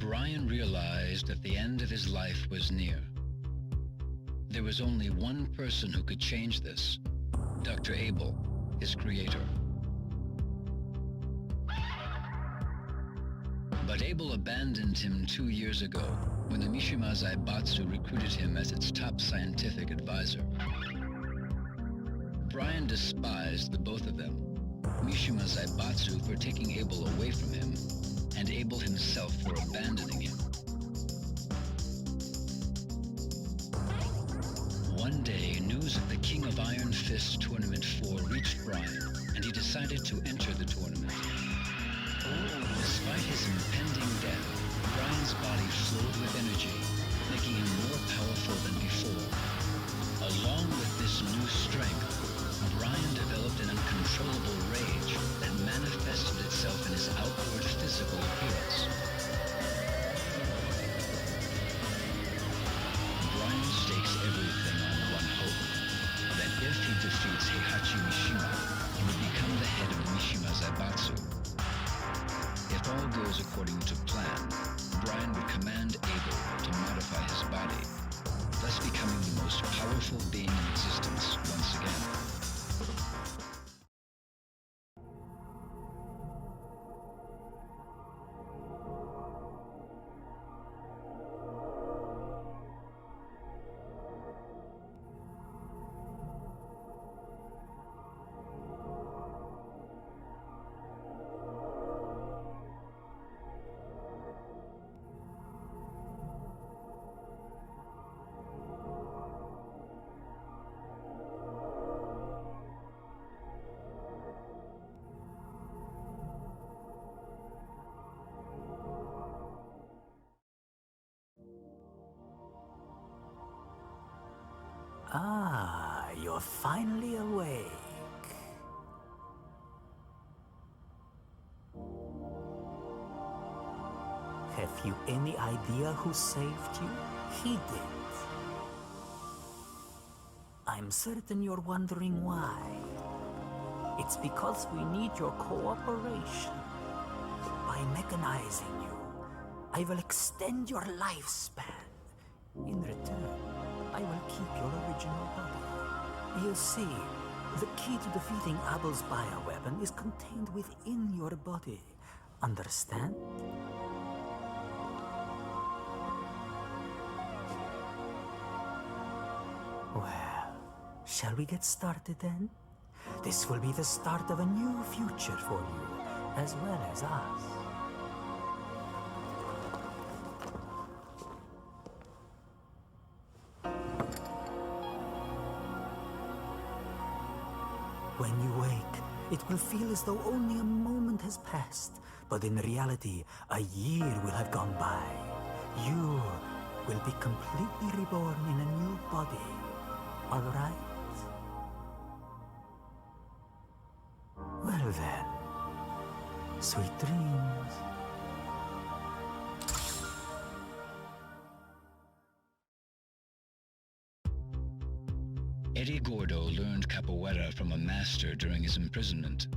Bryan realized that the end of his life was near. There was only one person who could change this, Dr. Abel, his creator. But Abel abandoned him 2 years ago when the Mishima Zaibatsu recruited him as its top scientific advisor. Bryan despised the both of them, Mishima Zaibatsu for taking Abel away from him, and Abel himself for abandoning him. One day, news of the King of Iron Fist Tournament 4 reached Bryan, and he decided to enter the tournament. Despite his impending death, Bryan's body flowed with energy, making him more powerful than before. Along with this new strength, Bryan developed an uncontrollable rage that manifested itself in his outward physical appearance. Bryan stakes everything on one hope, that if he defeats Heihachi Mishima, he would become the head of the Mishima Zaibatsu. If all goes according to plan, Bryan would command Abel to modify his body, thus becoming the most powerful being in existence once again. Ah, you're finally awake. Have you any idea who saved you? He did. I'm certain you're wondering why. It's because we need your cooperation. By mechanizing you, I will extend your lifespan. In return, I will keep your original body. You see, the key to defeating Abel's bioweapon is contained within your body. Understand? Well, shall we get started then? This will be the start of a new future for you, as well as us. When you wake, it will feel as though only a moment has passed, but in reality, a year will have gone by. You will be completely reborn in a new body, all right? Well then, sweet dreams. Eddie Gordo learned capoeira from a master during his imprisonment.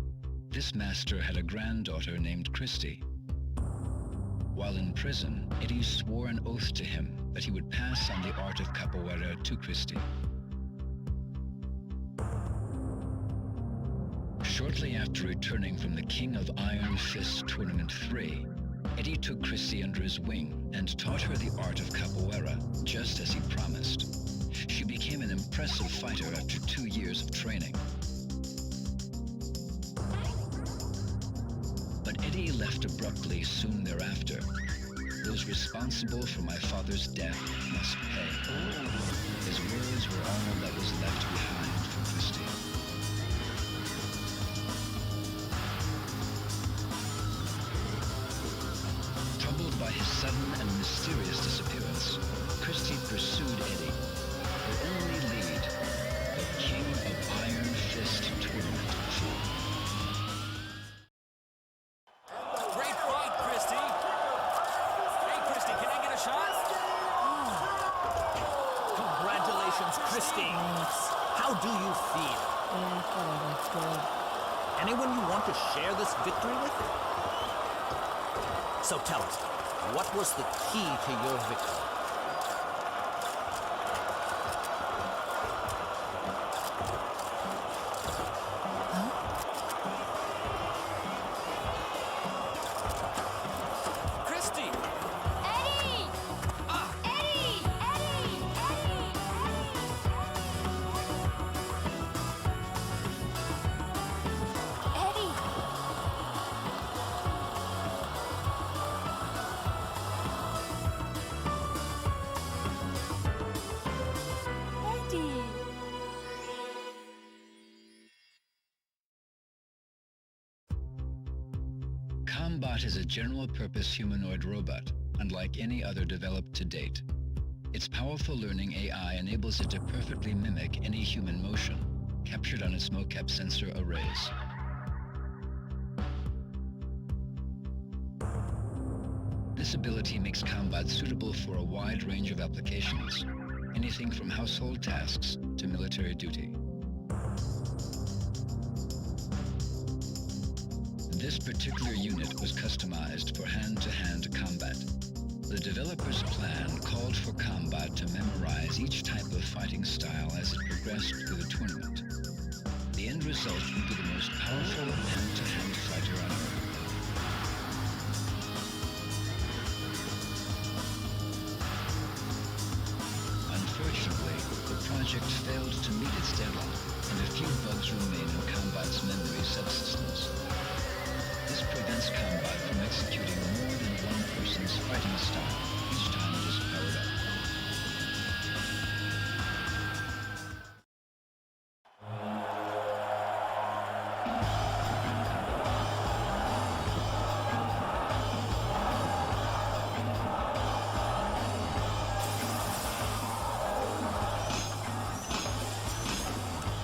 This master had a granddaughter named Christie. While in prison, Eddie swore an oath to him that he would pass on the art of capoeira to Christie. Shortly after returning from the King of Iron Fist Tournament 3, Eddie took Christie under his wing and taught her the art of capoeira, just as he promised. She became an impressive fighter after 2 years of training. But Eddie left abruptly soon thereafter. Those responsible for my father's death must pay. His words were all that was left behind for Christie. Troubled by his sudden and mysterious disappearance, Christie pursued Eddie. Her only lead, the King of Iron Fist Tournament 4. Great fight, Christie! Hey, Christie, can I get a shot? Congratulations, Christie! How do you feel? That's good. Anyone you want to share this victory with? So tell us, What was the key to your victory? Christie! Eddie! Eddie! Eddie! Eddie! Eddie! Combot is a general-purpose humanoid robot, unlike any other developed to date. Its powerful learning AI enables it to perfectly mimic any human motion, captured on its mocap sensor arrays. This ability makes Combot suitable for a wide range of applications, anything from household tasks to military duty. This particular unit was customized for hand-to-hand combat. The developer's plan called for Combot to memorize each type of fighting style as it progressed through the tournament. The end result would be the most powerful hand-to-hand fighter on Earth. Unfortunately, the project failed to meet its deadline, and a few bugs remain in Combot's memory subsystems. This prevents Combot from executing more than one person's fighting style each time it is powered up.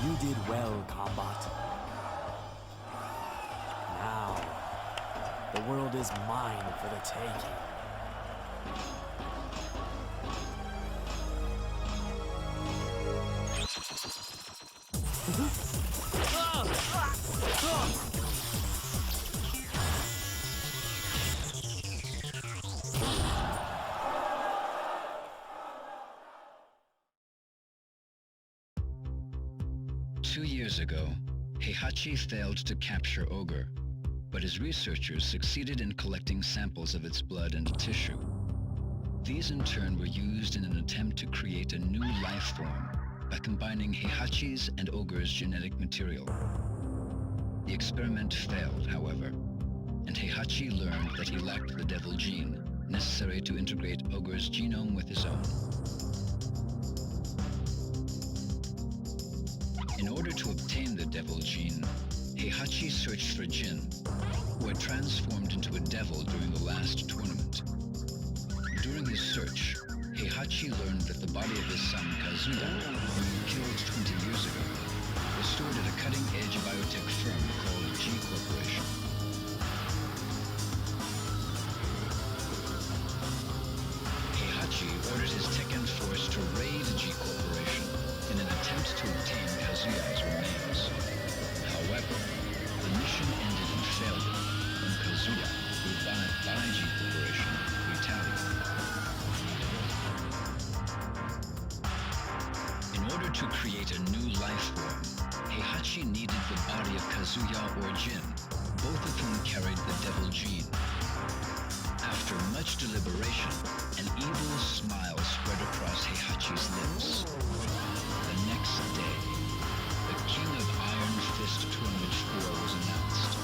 You did well, Combot. Now, the world is mine for the taking. Two years ago, Heihachi failed to capture Ogre, but his researchers succeeded in collecting samples of its blood and tissue. These in turn were used in an attempt to create a new life form by combining Heihachi's and Ogre's genetic material. The experiment failed, however, and Heihachi learned that he lacked the devil gene necessary to integrate Ogre's genome with his own. In order to obtain the devil gene, Heihachi searched for Jin, who had transformed into a devil during the last tournament. During his search, Heihachi learned that the body of his son Kazuya, whom he killed 20 years ago, was stored at a cutting-edge biotech firm called G Corporation. Heihachi ordered his Tekken force to raid G Corporation in an attempt to obtain Kazuya's remains. However, the mission ended in failure when Kazuya, revived by G Corporation, retaliated. In order to create a new life form, Heihachi needed the body of Kazuya or Jin, both of whom carried the devil gene. After much deliberation, an evil smile spread across Heihachi's lips. The next day, the King of Iron Fist Tournament 4 was announced.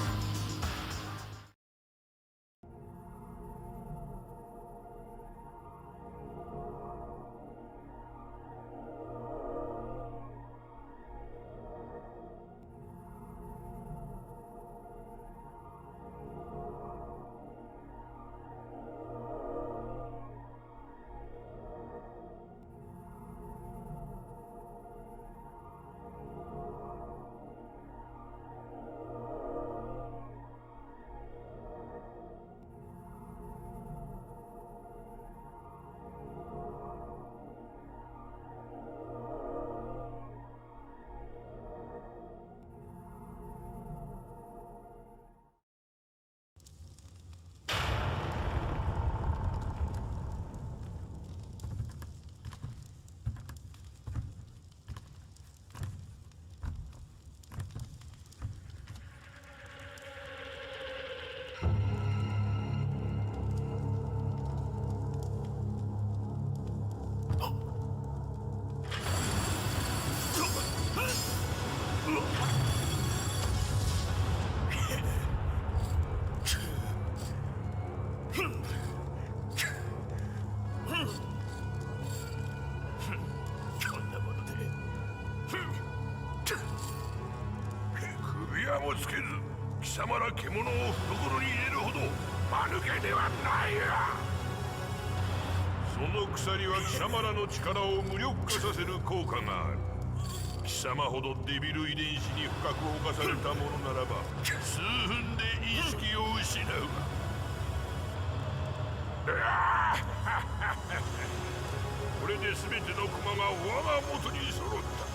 もつけず貴様ら獣を懐に入れるほど間抜けではないわ。その鎖は貴様らの力を無力化させる効果がある。貴様ほどデビル遺伝子に深く侵されたものならば数分で意識を失うわ。これで全ての駒が我が元に揃った。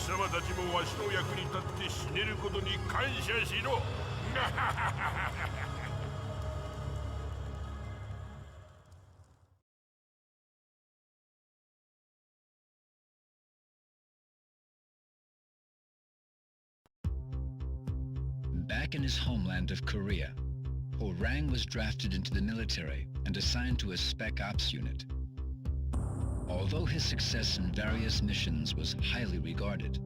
貴様たちもわしの役に立って死ねることに感謝しろ。Back in his homeland of Korea, Hwoarang was drafted into the military and assigned to a Spec Ops unit. Although his success in various missions was highly regarded,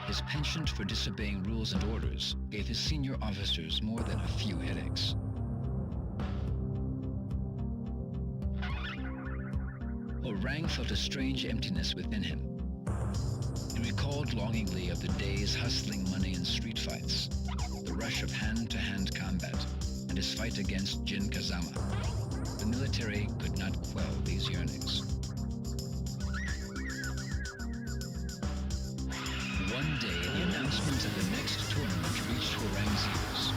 his penchant for disobeying rules and orders gave his senior officers more than a few headaches. Hwoarang felt a strange emptiness within him. He recalled longingly of the days hustling money in street fights, the rush of hand-to-hand combat, and his fight against Jin Kazama. The military could not quell these yearnings. One day, the announcement of the next tournament reached Hwoarang's ears.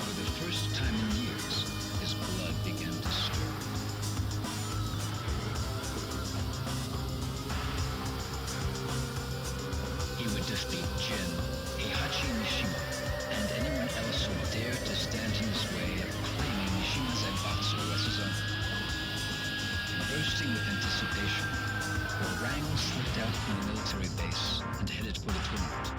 For the first time in years, his blood began to stir. He would defeat Jin, Heihachi Mishima, and anyone else who dared to stand in his way of claiming Mishima Zaibatsu as his own. Bursting with anticipation, Hwoarang slipped out from the military base and headed for the tournament.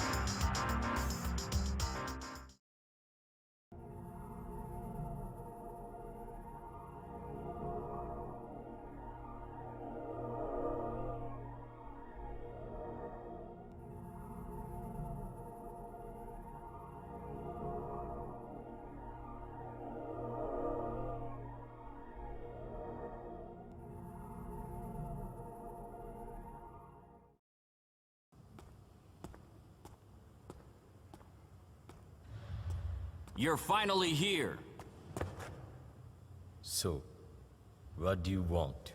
You're finally here. So, what do you want?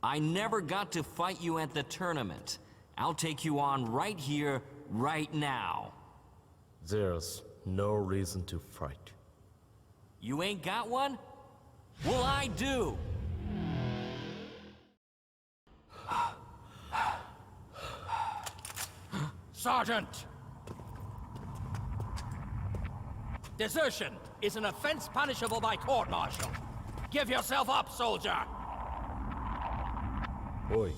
I never got to fight you at the tournament. I'll take you on right here, right now. There's no reason to fight. You ain't got one? Well, I do! Sergeant! Desertion is an offense punishable by court-martial. Give yourself up, soldier! Oi.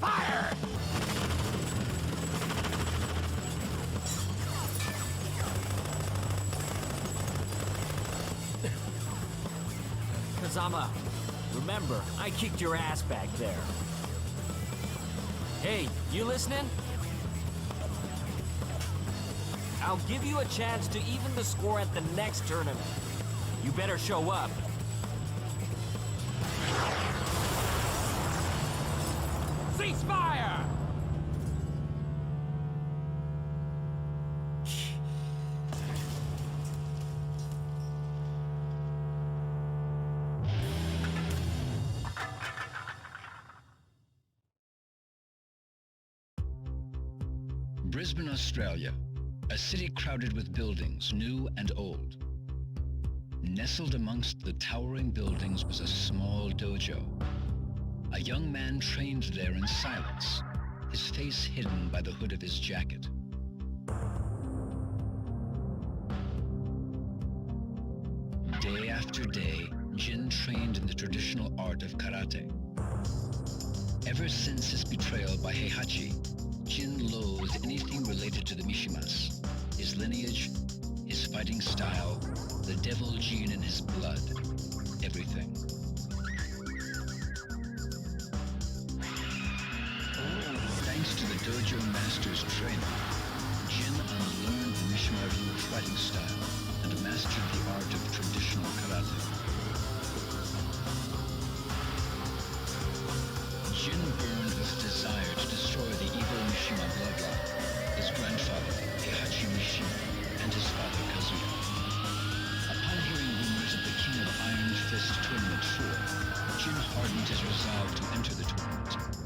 Fire! Kazama, remember, I kicked your ass back there. Hey, you listening? I'll give you a chance to even the score at the next tournament. You better show up. Ceasefire! Brisbane, Australia, a city crowded with buildings, new and old. Nestled amongst the towering buildings was a small dojo. A young man trained there in silence, his face hidden by the hood of his jacket. Day after day, Jin trained in the traditional art of karate. Ever since his betrayal by Heihachi, Jin loathed anything related to the Mishimas, his lineage, his fighting style, the devil gene in his blood, everything. Thanks to the dojo master's training, Jin unlearned the Mishima Ryu fighting style and mastered the art of traditional karate. Jin burned with desire to destroy the evil Mishima bloodline, his grandfather, Heihachi Mishima, and his father, Kazuya. Upon hearing rumors of the King of Iron Fist Tournament 4, Jin hardened his resolve to enter the tournament.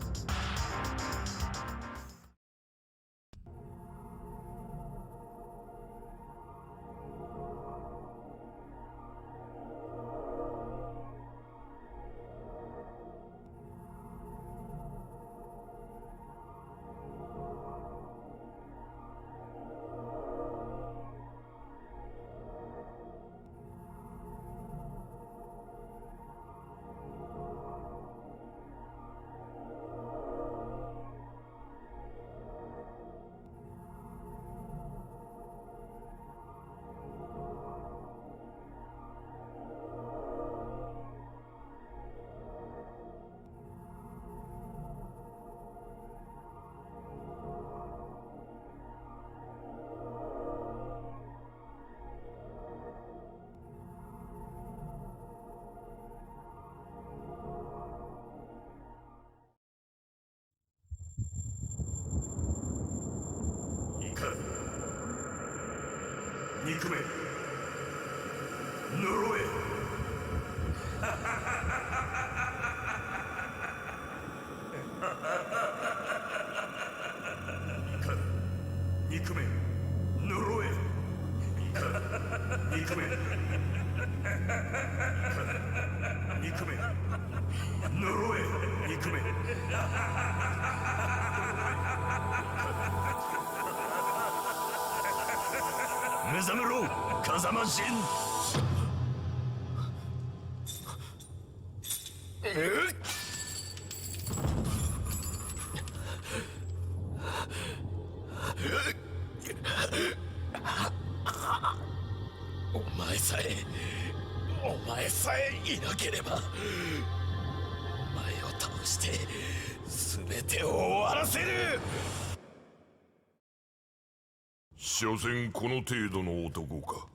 所詮この程度の男か。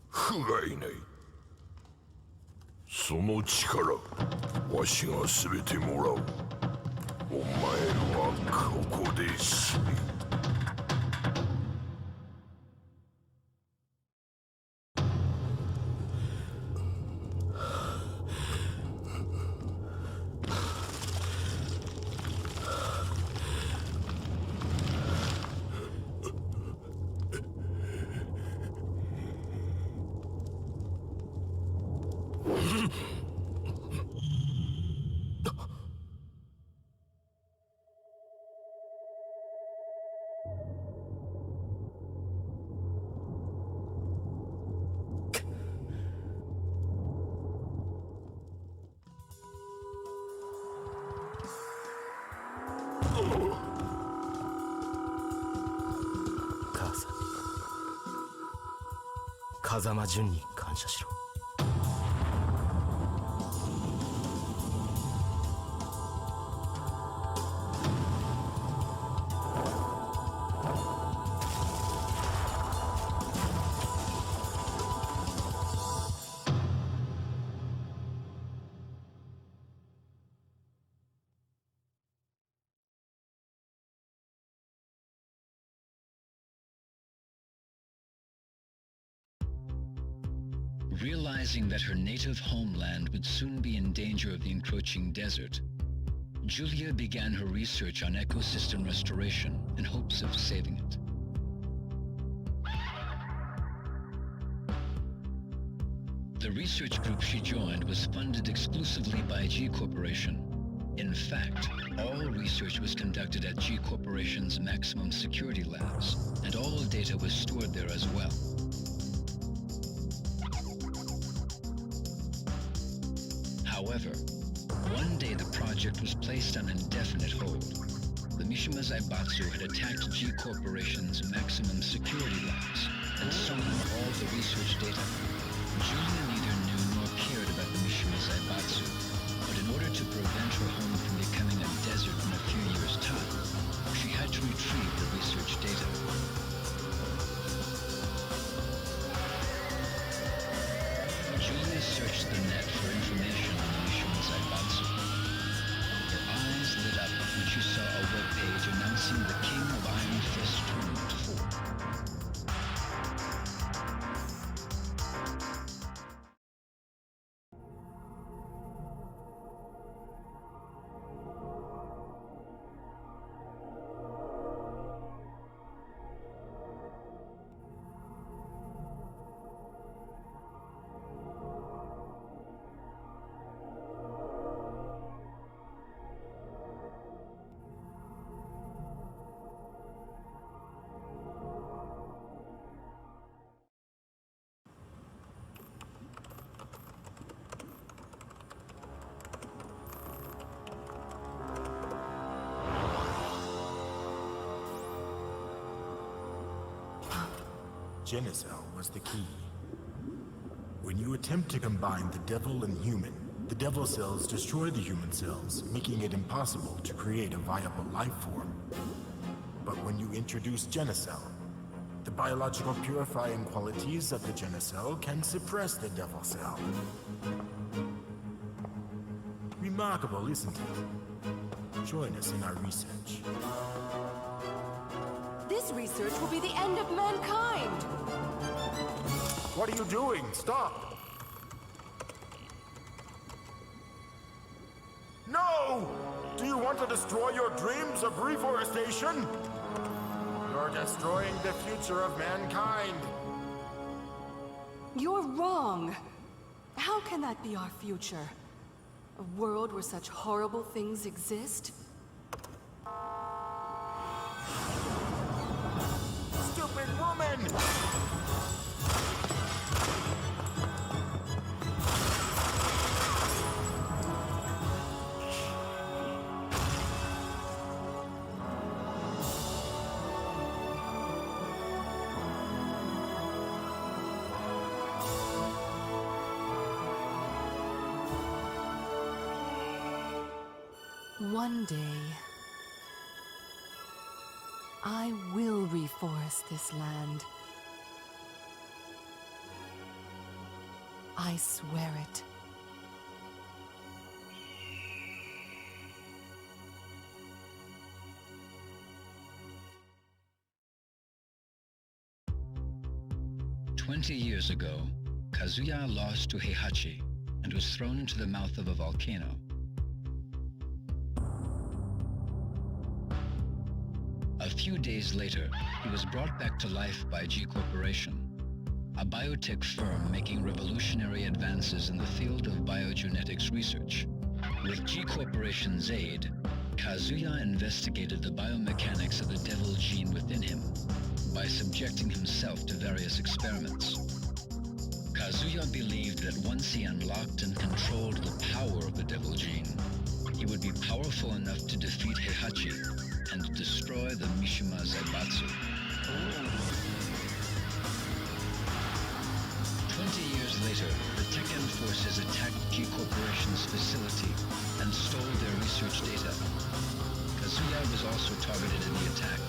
不甲斐ない。その力、わしが全てもらう。お前はここで死ね。風間淳に感謝しろ。Realizing that her native homeland would soon be in danger of the encroaching desert, Julia began her research on ecosystem restoration in hopes of saving it. The research group she joined was funded exclusively by G Corporation. In fact, all research was conducted at G Corporation's maximum security labs, and all data was stored there as well. However, one day the project was placed on indefinite hold. The Mishima Zaibatsu had attacked G Corporation's maximum security labs and stolen all the research data. Julia neither knew nor cared about the Mishima Zaibatsu, but in order to prevent her home from becoming a desert in a few years' time, she had to retrieve the research data. Genicell was the key. When you attempt to combine the devil and human, the devil cells destroy the human cells, making it impossible to create a viable life form. But when you introduce Genicell, the biological purifying qualities of the Genicell can suppress the devil cell. Remarkable, isn't it? Join us in our research. This research will be the end of mankind! What are you doing? Stop! No! Do you want to destroy your dreams of reforestation? You're destroying the future of mankind. You're wrong. How can that be our future? A world where such horrible things exist? Stupid woman! One day, I will reforest this land. I swear it. "20 years ago, Kazuya lost to Heihachi and was thrown into the mouth of a volcano. A few days later, he was brought back to life by G Corporation, a biotech firm making revolutionary advances in the field of biogenetics research. With G Corporation's aid, Kazuya investigated the biomechanics of the devil gene within him by subjecting himself to various experiments. Kazuya believed that once he unlocked and controlled the power of the devil gene, he would be powerful enough to defeat Heihachi and destroy the Mishima Zaibatsu. 20 years later, the Tekken forces attacked G Corporation's facility and stole their research data. Kazuya was also targeted in the attack.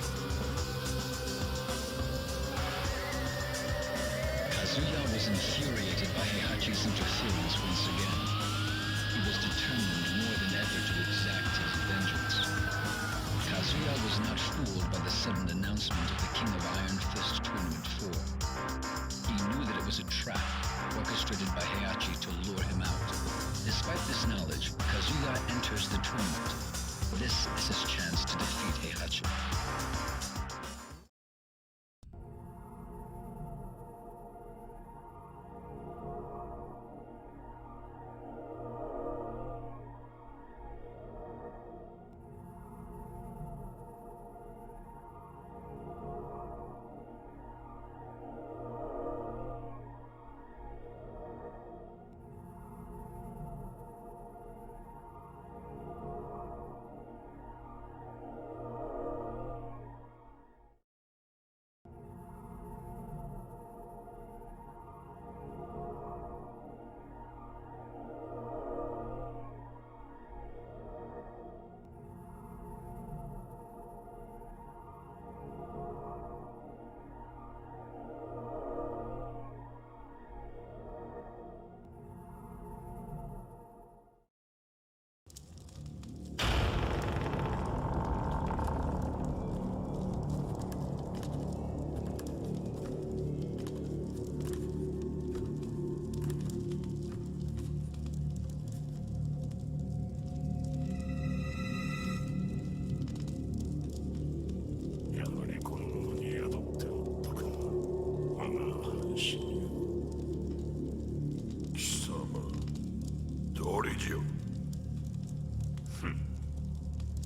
Kazuya was infuriated by Heihachi's interference once again. He was determined more than ever to exact his vengeance. Kazuya was not fooled by the sudden announcement of the King of Iron Fist Tournament 4. He knew that it was a trap orchestrated by Heihachi to lure him out. Despite this knowledge, Kazuya enters the tournament. This is his chance to defeat Heihachi.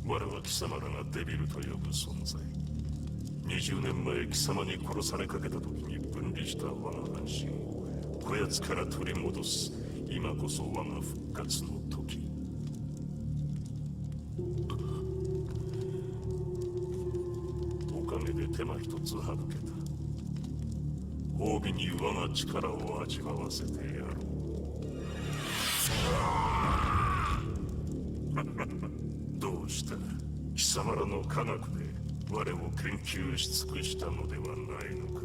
Warawa Kisamaraがデビルと呼ぶ存在。20年前貴様に殺されかけた時に分離した我が半身をこやつから取り戻す。今こそ我が復活の時。おかげで手間一つ省けた。褒美に我が力を味わわせてやろう。どうした？貴様らの科学で我を研究し尽くしたのではないのか。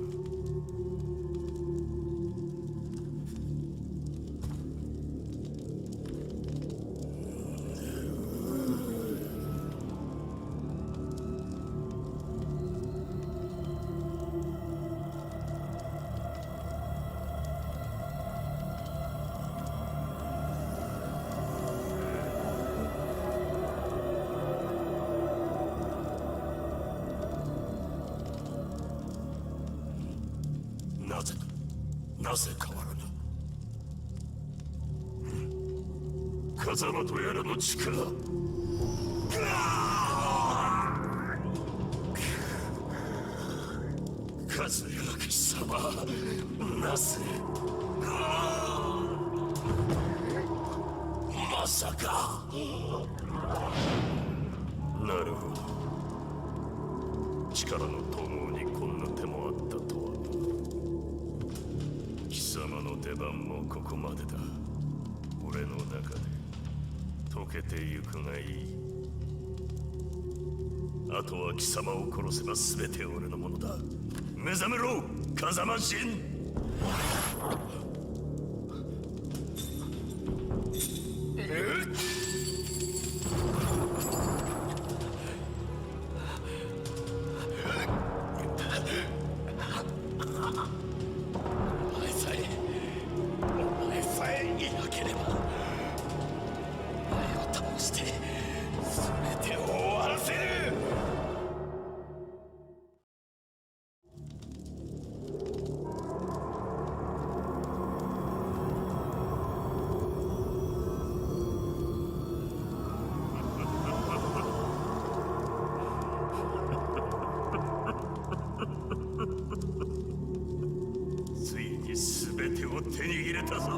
なぜ変わらぬ？風間とやらの力。和也貴様、なぜ？まさか。なるほど。力の統合にこんな手もあったとは。貴様の出番もここまでだ。俺の中で溶けてゆくがいい。あとは貴様を殺せば全て俺のものだ。目覚めろ、風間神。手に入れたぞ。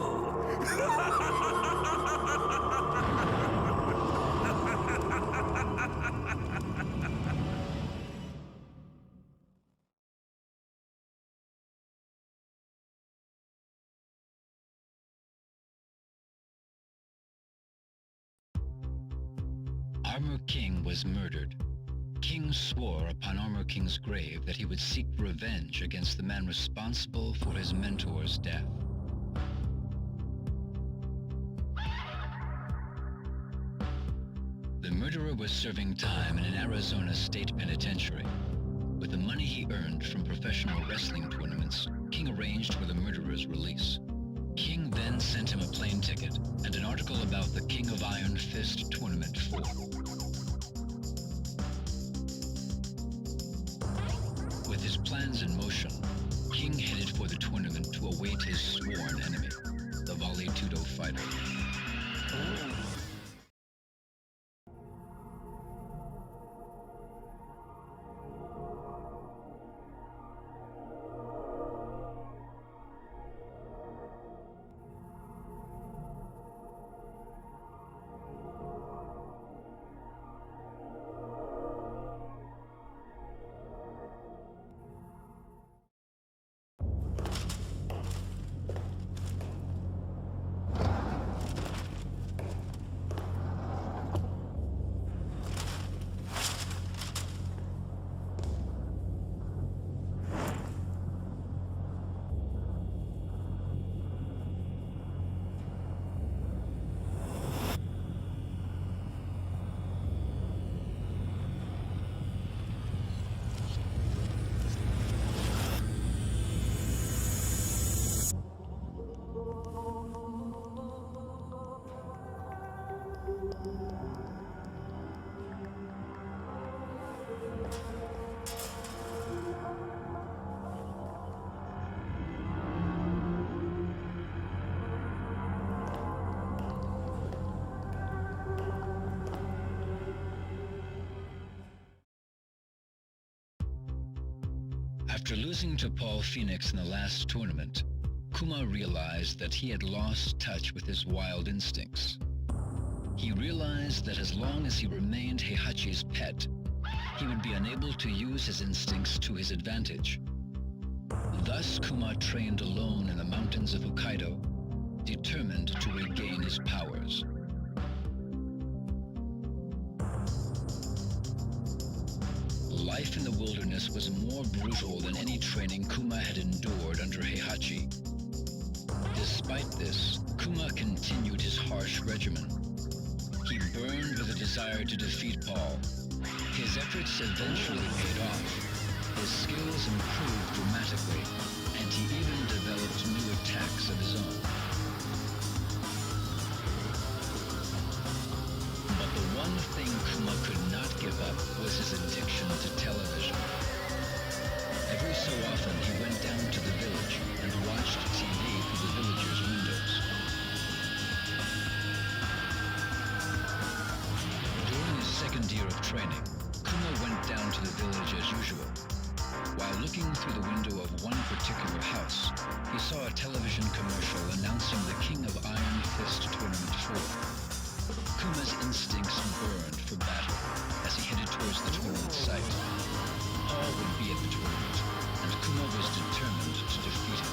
Armor King was murdered. King swore upon Armor King's grave that he would seek revenge against the man responsible for his mentor's death. The murderer was serving time in an Arizona state penitentiary. With the money he earned from professional wrestling tournaments, King arranged for the murderer's release. King then sent him a plane ticket and an article about the King of Iron Fist Tournament 4. With his plans in motion, King headed for the tournament to await his sworn enemy, the Vale Tudo fighter. After losing to Paul Phoenix in the last tournament, Kuma realized that he had lost touch with his wild instincts. He realized that as long as he remained Heihachi's pet, he would be unable to use his instincts to his advantage. Thus, Kuma trained alone in the mountains of Hokkaido, determined to regain his powers. Life in the wilderness was more brutal than any training Kuma had endured under Heihachi. Despite this, Kuma continued his harsh regimen. He burned with a desire to defeat Paul. His efforts eventually paid off. His skills improved dramatically, and he even developed new attacks of his own. But the one thing Kuma could not give up was his addiction to television. Every so often he went down to the village and watched TV through the villagers' windows. During his second year of training, Kuma went down to the village as usual. While looking through the window of one particular house, he saw a television commercial announcing the King of Iron Fist Tournament 4. Kuma's instincts burned for battle as he headed towards the tournament site. Paul would be at the tournament, and Kuma was determined to defeat him.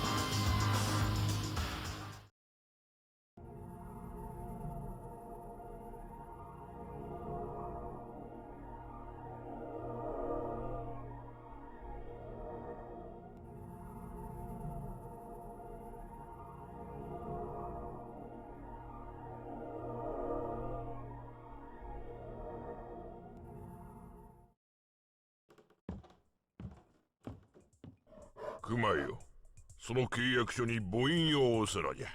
Kumaよ、その契約書に母印用おさらじゃ。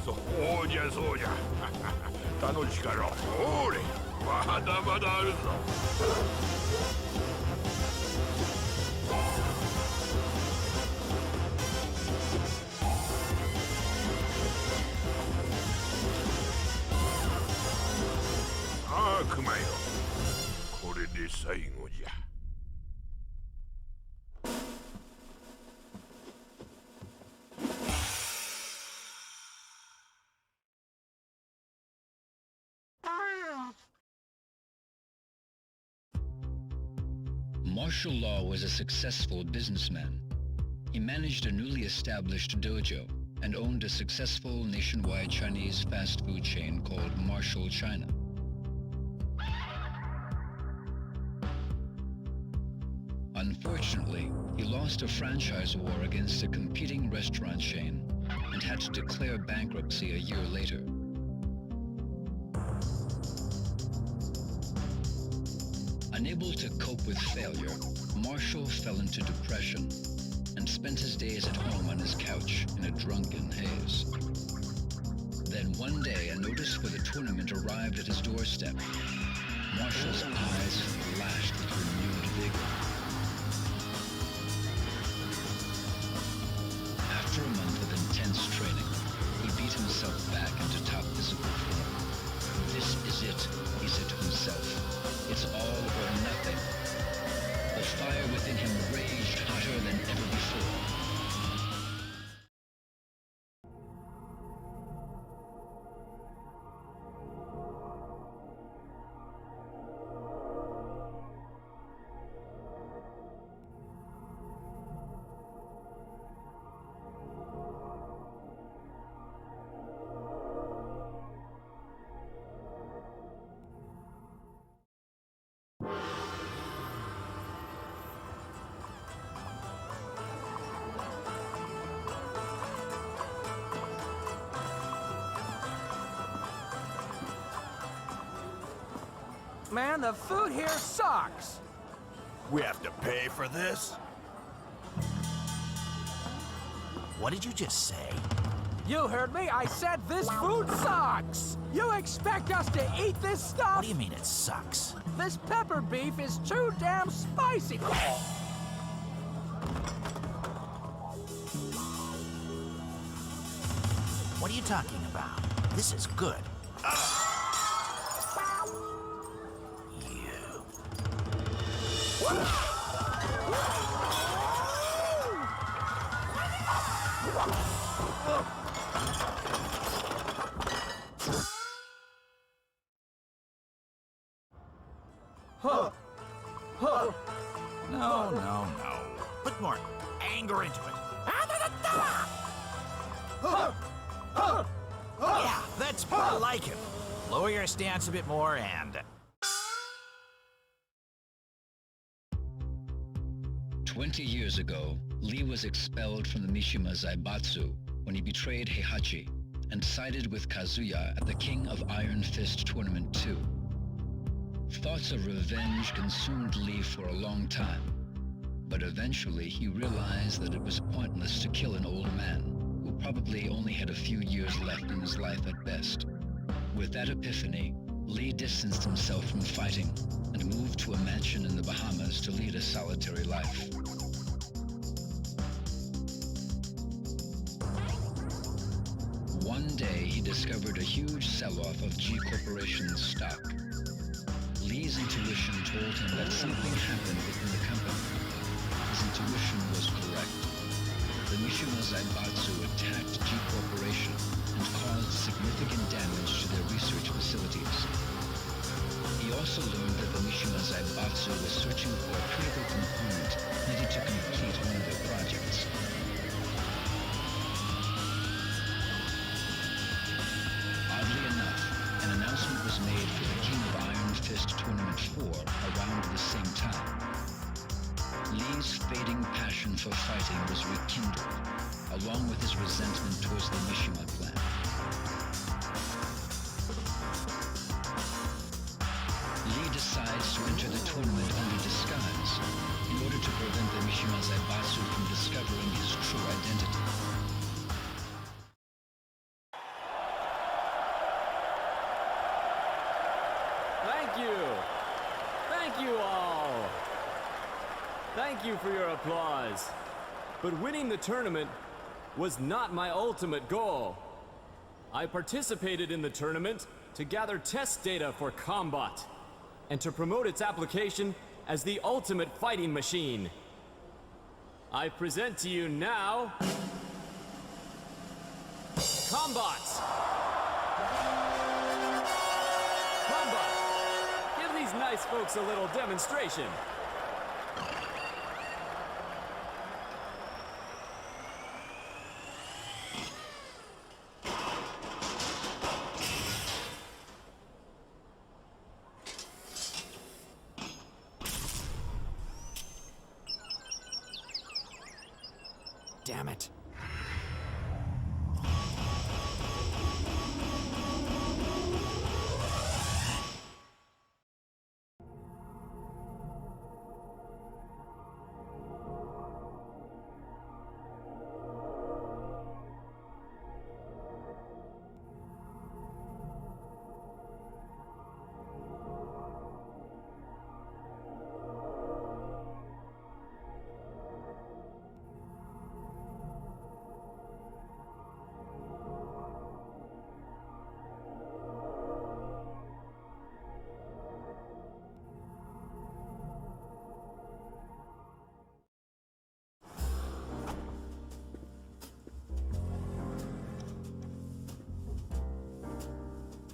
そうじゃそうじゃ。他の力、おれ、まだまだあるぞ。熊よ、これで最後じゃ。Martial law was a successful businessman. He managed a newly established dojo and owned a successful nationwide Chinese fast food chain called Martial China. Unfortunately, he lost a franchise war against a competing restaurant chain and had to declare bankruptcy a year later. Unable to cope with failure, Marshall fell into depression and spent his days at home on his couch in a drunken haze. Then one day, a notice for the tournament arrived at his doorstep. Marshall's eyes flashed with renewed vigor. After a month of intense training, he beat himself back into top physical form. This is it, he said to himself. It's all or nothing. The fire within him raged hotter than ever before. Man, the food here sucks! We have to pay for this? What did you just say? You heard me, I said this food sucks! You expect us to eat this stuff? What do you mean it sucks? This pepper beef is too damn spicy! What are you talking about? This is good. Oh no. Put more anger into it. Yeah, that's more like him. Lower your stance a bit more and... 20 years ago, Lee was expelled from the Mishima Zaibatsu when he betrayed Heihachi and sided with Kazuya at the King of Iron Fist Tournament 2. Thoughts of revenge consumed Lee for a long time, but eventually he realized that it was pointless to kill an old man who probably only had a few years left in his life at best. With that epiphany, Lee distanced himself from fighting and moved to a mansion in the Bahamas to lead a solitary life. One day, he discovered a huge sell-off of G Corporation's stock. Lee's intuition told him that something happened within the company. His intuition was correct. The Mishima Zaibatsu attacked G Corporation and caused significant damage to their research facilities. He also learned that the Mishima Zaibatsu was searching for a critical component needed to complete one of their projects. Oddly enough, an announcement was made for the King of Iron Fist Tournament 4 around the same time. Lee's fading passion for fighting was rekindled, along with his resentment towards the Mishima clan. Lee decides to enter the tournament under disguise in order to prevent the Mishima Zaibatsu from discovering his true identity. Thank you! Thank you all! Thank you for your applause. But winning the tournament was not my ultimate goal. I participated in the tournament to gather test data for Combot and to promote its application as the ultimate fighting machine. I present to you now... Combot! Combot! Give these nice folks a little demonstration. Damn it.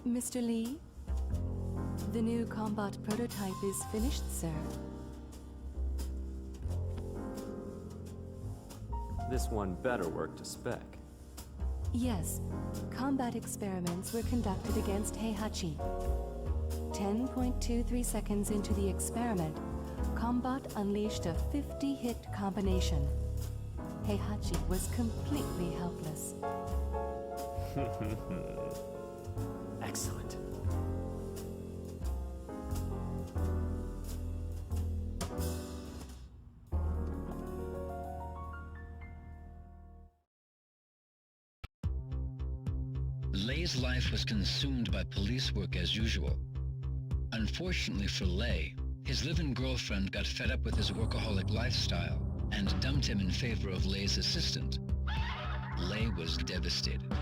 Mr. Lee, the new Combot prototype is finished, sir. This one better work to spec. Yes, combat experiments were conducted against Heihachi. 10.23 seconds into the experiment, Combot unleashed a 50-hit combination. Heihachi was completely helpless. Excellent. Lei's life was consumed by police work as usual. Unfortunately for Lei, his live-in girlfriend got fed up with his workaholic lifestyle and dumped him in favor of Lei's assistant. Lei was devastated.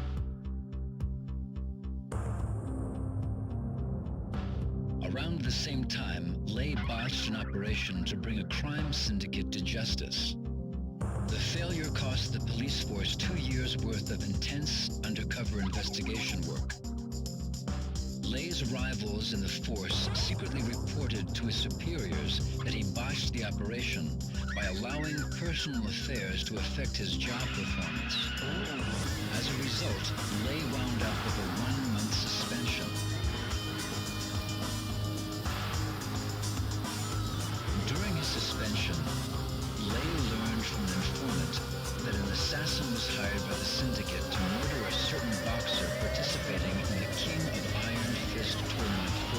Around the same time, Lei botched an operation to bring a crime syndicate to justice. The failure cost the police force 2 years' worth of intense undercover investigation work. Lei's rivals in the force secretly reported to his superiors that he botched the operation by allowing personal affairs to affect his job performance. As a result, Lei wound up with a 1-month suspension. During his suspension, Lei learned from an informant that an assassin was hired by the Syndicate to murder a certain boxer participating in the King of Iron Fist Tournament 4.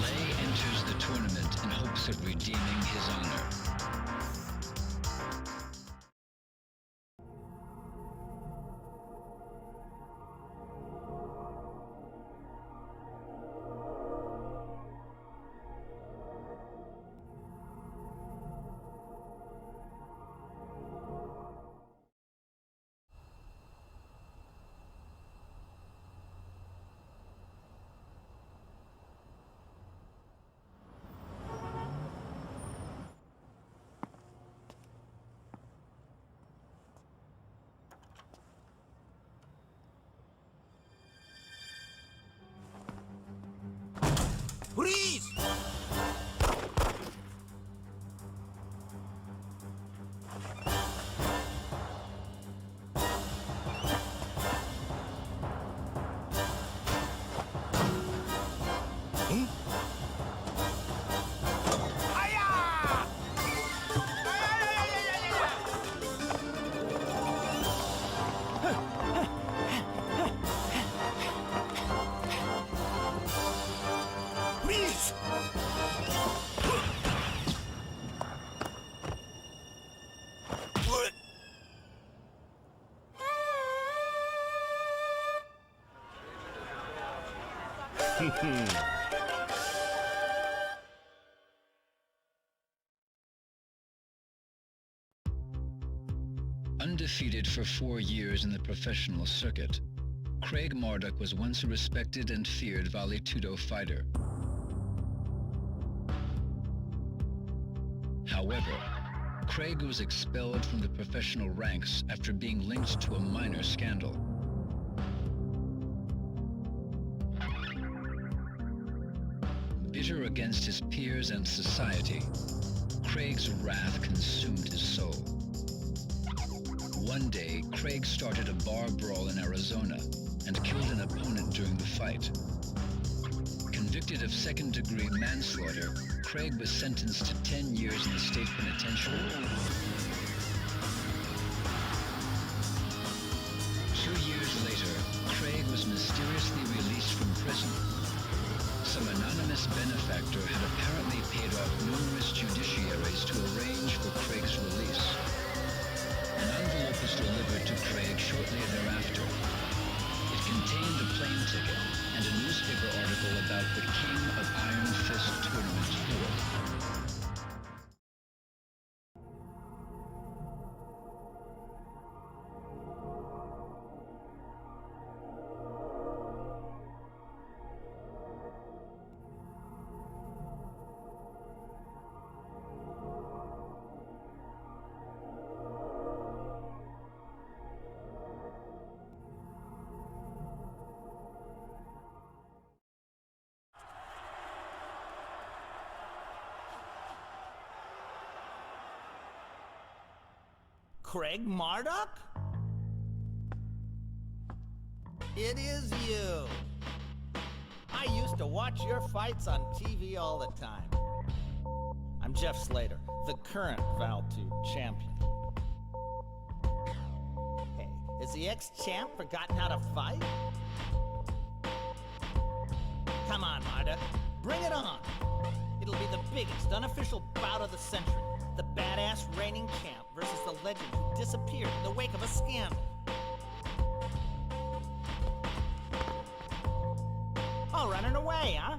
Lei enters the tournament in hopes of redeeming his honor. Please! Undefeated for 4 years in the professional circuit, Craig Marduk was once a respected and feared Vale Tudo fighter. However, Craig was expelled from the professional ranks after being linked to a minor scandal. Bitter against his peers and society, Craig's wrath consumed his soul. One day, Craig started a bar brawl in Arizona and killed an opponent during the fight. Convicted of second-degree manslaughter, Craig was sentenced to 10 years in the state penitentiary. 2 years later, Craig was mysteriously released from prison. Some anonymous benefactor had apparently paid off numerous judiciaries to arrange for Craig's release. An envelope was delivered to Craig shortly thereafter. It contained a plane ticket and a newspaper article about the King of Iron Fist Tournament 4. Craig Marduk? It is you. I used to watch your fights on TV all the time. I'm Jeff Slater, the current Val 2 champion. Hey, has the ex-champ forgotten how to fight? Come on, Marduk, bring it on. It'll be the biggest unofficial bout of the century. The badass reigning champ versus the legend who disappeared in the wake of a scandal. All running away, huh?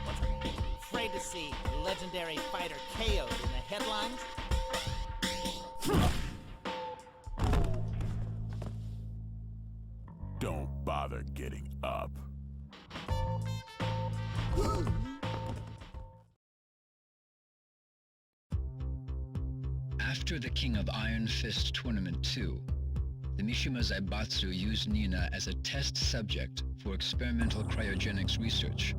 What's afraid to see legendary fighter KO'd in the headlines? Don't bother getting up. After the King of Iron Fist Tournament 2, the Mishima Zaibatsu used Nina as a test subject for experimental cryogenics research.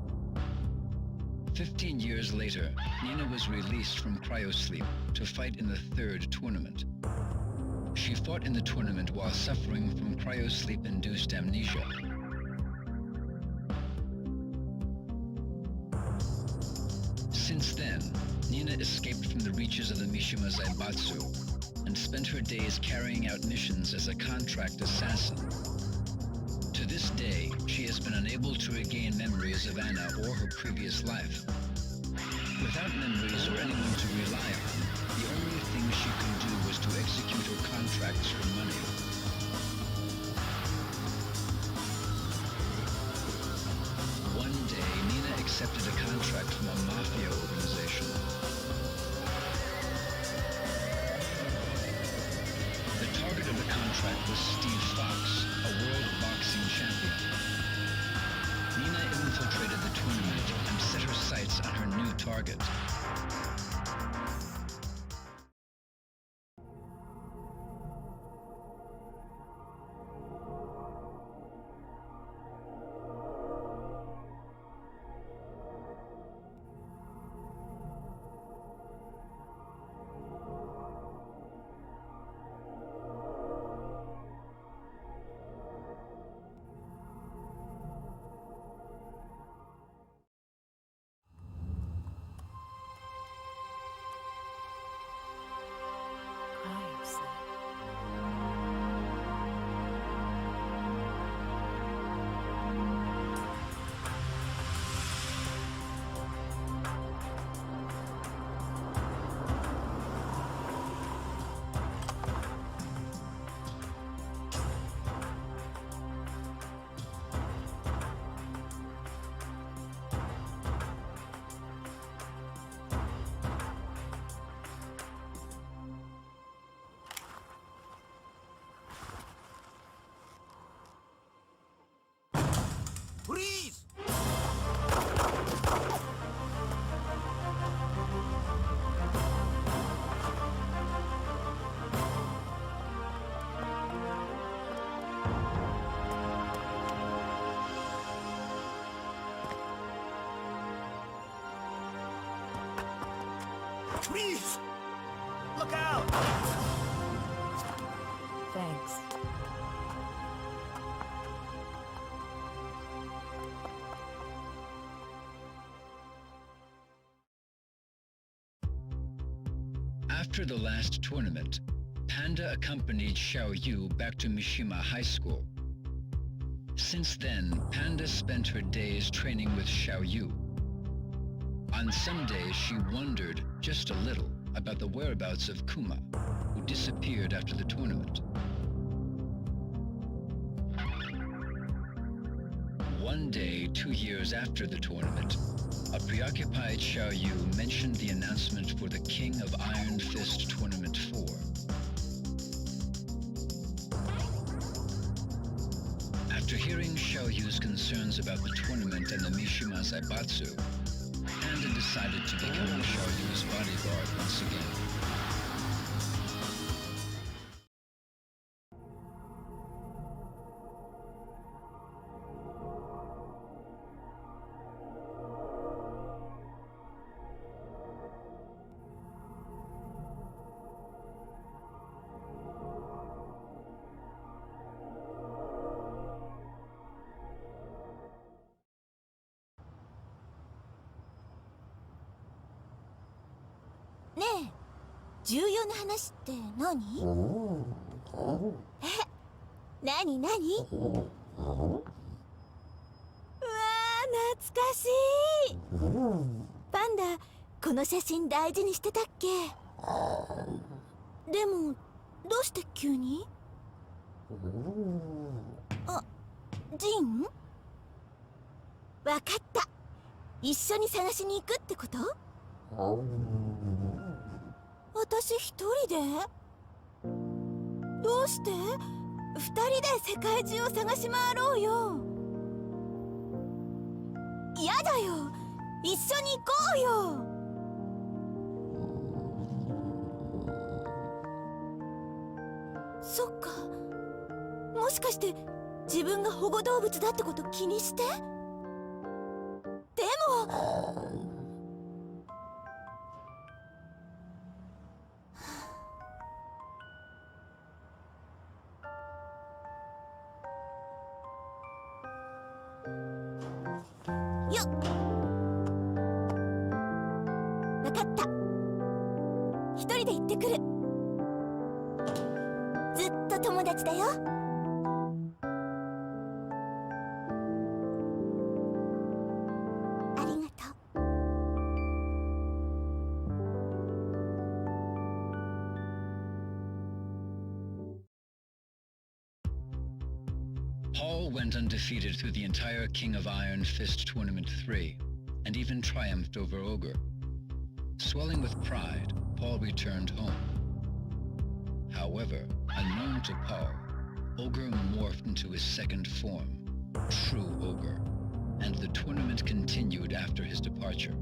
15 years later, Nina was released from cryosleep to fight in the third tournament. She fought in the tournament while suffering from cryosleep-induced amnesia. Since then, Nina escaped from the reaches of the Mishima Zaibatsu and spent her days carrying out missions as a contract assassin. To this day, she has been unable to regain memories of Anna or her previous life. Without memories or anyone to rely on, the only thing she could do was to execute her contracts for money. One day, Nina accepted a contract from a mafia organization. The target of the contract was Steve Fox, a world boxing champion. Nina infiltrated the tournament and set her sights on her new target. Freeze! Freeze! Look out! Thanks. After the last tournament, Panda accompanied Xiaoyu back to Mishima High School. Since then, Panda spent her days training with Xiaoyu. On some days, she wondered just a little about the whereabouts of Kuma, who disappeared after the tournament. One day, 2 years after the tournament, a preoccupied Xiaoyu mentioned the announcement for the King of Iron Fist Tournament 4. After hearing Xiaoyu's concerns about the tournament and the Mishima Zaibatsu, Panda decided to become Xiaoyu's bodyguard once again.ねえ、重要な話って何？何？うわー、懐かしい。パンダ、この写真大事にしてたっけ？でも、どうして急に？あ、ジン？わかった。一緒に探しに行くってこと？私一人で？どうして？二人で世界中を探し回ろうよ。やだよ、一緒に行こうよ。そっか、もしかして自分が保護動物だってこと気にして。でもよっ、わかった。一人で行ってくる。ずっと友達だよ。ありがとう。Paul went undefeated through the entire King of Iron Fist Tournament 3, and even triumphed over Ogre. Swelling with pride, Paul returned home. However, unknown to Paul, Ogre morphed into his second form, True Ogre, and the tournament continued after his departure.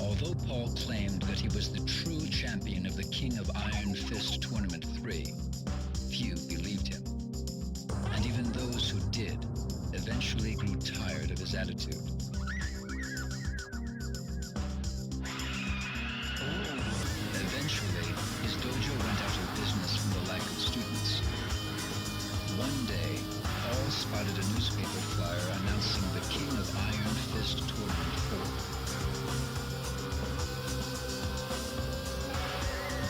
Although Paul claimed that he was the true champion of the King of Iron Fist Tournament 3, few believed him. And even those who did eventually grew tired of his attitude. Eventually, his dojo went out of business from the lack of students. One day, Paul spotted a newspaper flyer announcing the King of Iron Fist Tournament 4.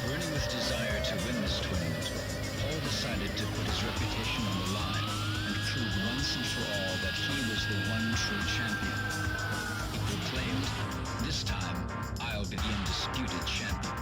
Burning with desire to win this tournament, Paul decided to put his reputation on the line and prove once and for all that he was the one true champion. He proclaimed, "This time, I'll be the undisputed champion."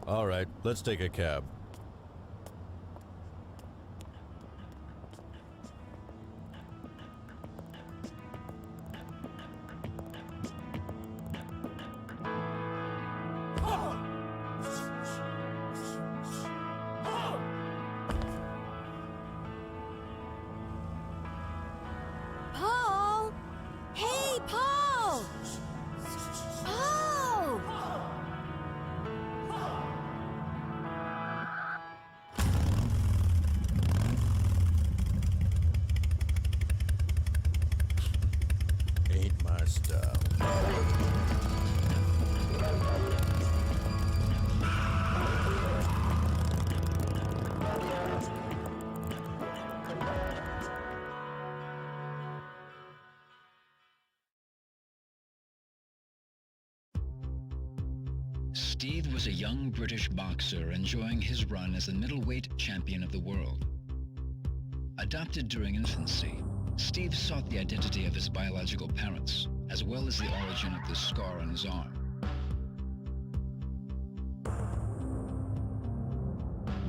All right, let's take a cab. Paul! Hey, Paul! Paul! Ain't my style. Steve was a young British boxer enjoying his run as the middleweight champion of the world. Adopted during infancy, Steve sought the identity of his biological parents, as well as the origin of the scar on his arm.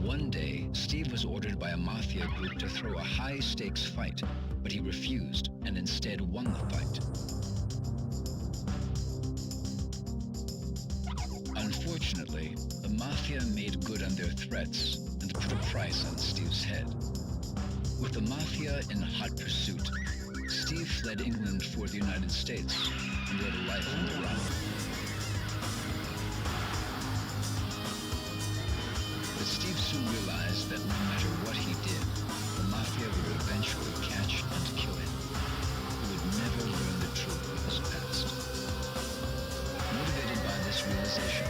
One day, Steve was ordered by a mafia group to throw a high-stakes fight, but he refused and instead won the fight. Unfortunately, the mafia made good on their threats and put a price on Steve's head. With the mafia in hot pursuit, Steve fled England for the United States and led a life on the run. But Steve soon realized that no matter what he did, the mafia would eventually catch and kill him. He would never learn the truth of his past. Motivated by this realization,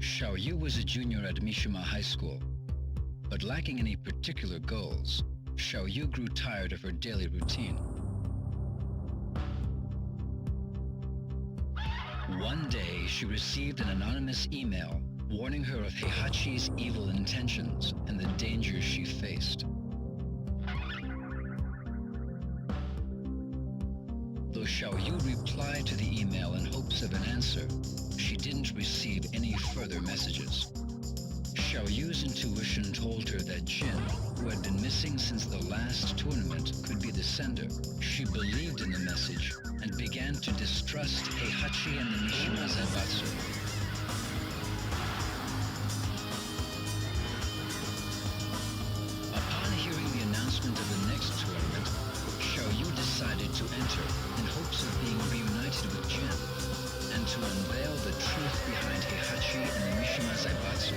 Xiaoyu was a junior at Mishima High School, but lacking any particular goals, Xiaoyu grew tired of her daily routine. One day, she received an anonymous email warning her of Heihachi's evil intentions and the dangers she faced. Though Xiaoyu replied to the email in hopes of an answer, she didn't receive any further messages. Xiaoyu's intuition told her that Jin, who had been missing since the last tournament, could be the sender. She believed in the message and began to distrust Heihachi and the Mishima Zaibatsu. Upon hearing the announcement of the next tournament, Xiaoyu decided to enter in hopes of being reunited with Jin and to unveil the truth behind Heihachi and the Mishima Zaibatsu.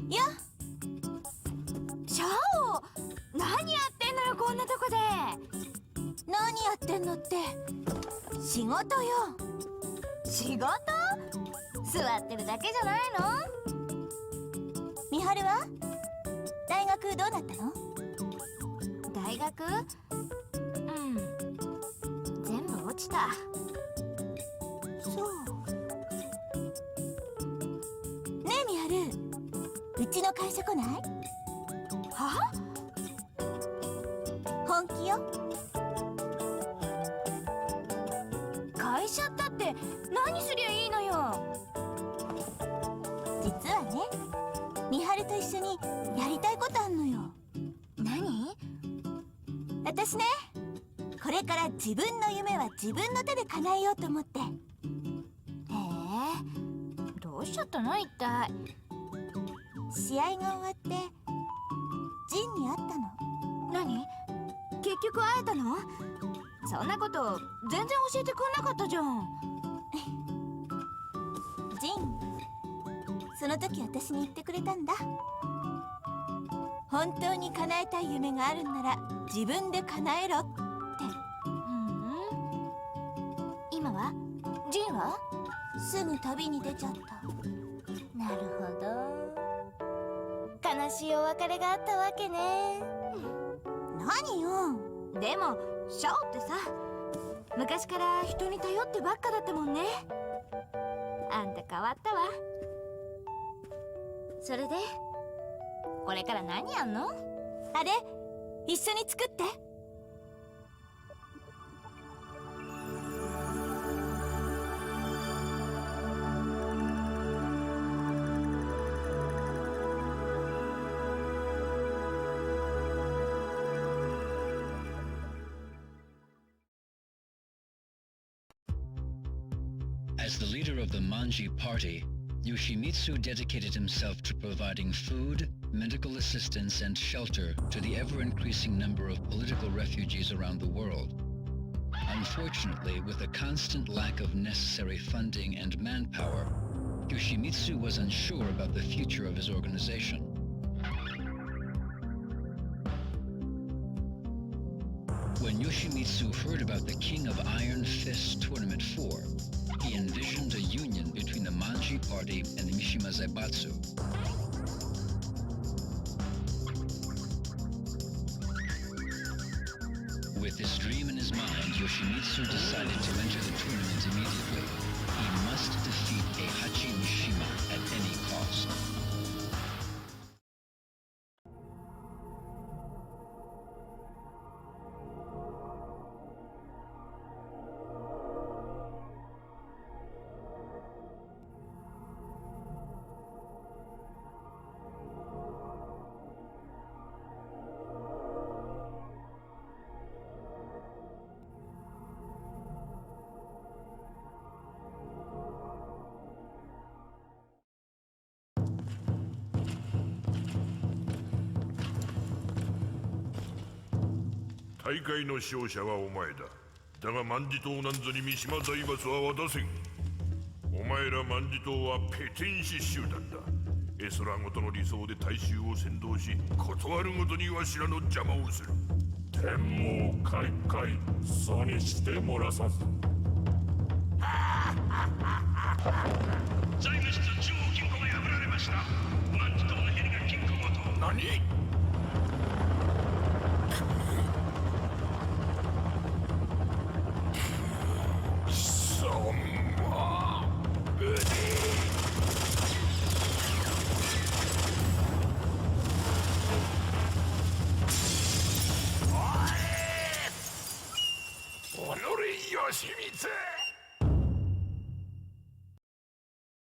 やっシャオ、何やってんのよこんなとこで。何やってんのって仕事よ。仕事？座ってるだけじゃないの？美晴は大学どうなったの？大学？全部落ちた。そう。ねえ美晴、うちの会社来ない？は？本気よ。会社ったって何すりゃいいのよ。実はね、美晴と一緒にやりたいことあんのよ。何？私ね、これから自分の夢は自分の手で叶えようと思って。へえ、どうしちゃったの一体。試合が終わってジンに会ったの。何？結局会えたの？そんなこと全然教えてくんなかったじゃん。ジン、その時私に言ってくれたんだ。本当に叶えたい夢があるんなら自分で叶えろって。今は？ジンは？すぐ旅に出ちゃった。なるほど。悲しいお別れがあったわけね。何よ。でもシャオってさ、昔から人に頼ってばっかだったもんね。あんた変わったわ。それでこれから何やんの？あれ一緒に作って。As the leader of the Manji party, Yoshimitsu dedicated himself to providing food, medical assistance, and shelter to the ever-increasing number of political refugees around the world. Unfortunately, with a constant lack of necessary funding and manpower, Yoshimitsu was unsure about the future of his organization. When Yoshimitsu heard about the King of Iron Fist Tournament 4, he envisioned a union between the Manji party and the Mishima Zaibatsu. With this dream in his mind, Yoshimitsu decided to enter the tournament immediately. He must defeat Heihachi Mishima at any cost. 大会の勝者はお前だ。だが万事島なんぞに三島財閥は渡せん。お前ら万事島はペテン師集団だ。絵空ごとの理想で大衆を先導し、断るごとにわしらの邪魔をする。天網開会、そうにしてもらさん。財務室中央金庫が破られました。万事島のヘリが金庫ごと。何？貴様。おのれ、吉光。